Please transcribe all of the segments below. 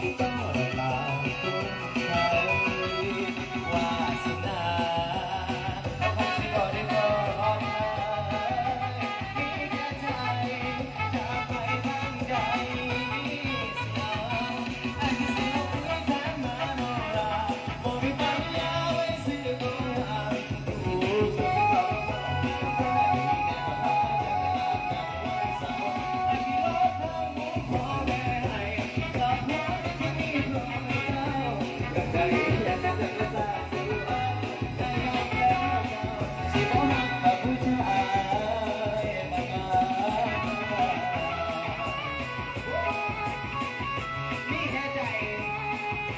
งต่อลาคนไทยวาสนาเอาคำสิบอกได้ก็ออกมามีแค่ใจจะไปทางใดเสียวอาจจะเสียวเพื่อนแทนมาโนราบ่มีปัญญาไว้ซื้อตัวดูสุดต่อนี่แค่ใจ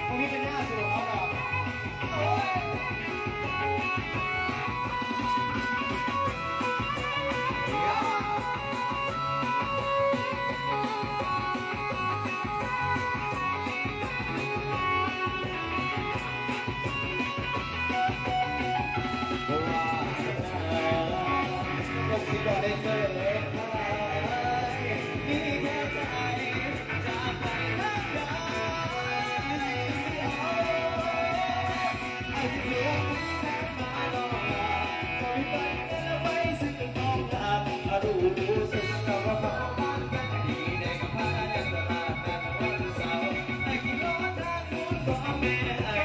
ผมมีเป็นหน้าสู่เขาหรอกก็สิบ่ได้เสยมีแค่ใจจะไปทางใดเสียวอาจจะเสียวแทนมาโนราปล่อยไปแล้วไปซึ่งต้องทำรู้สึกเราว่าเขาบ้านกันดีในกับพากันตลาดแต่วันเสาร์ให้กินรถทางนู้นก็แม่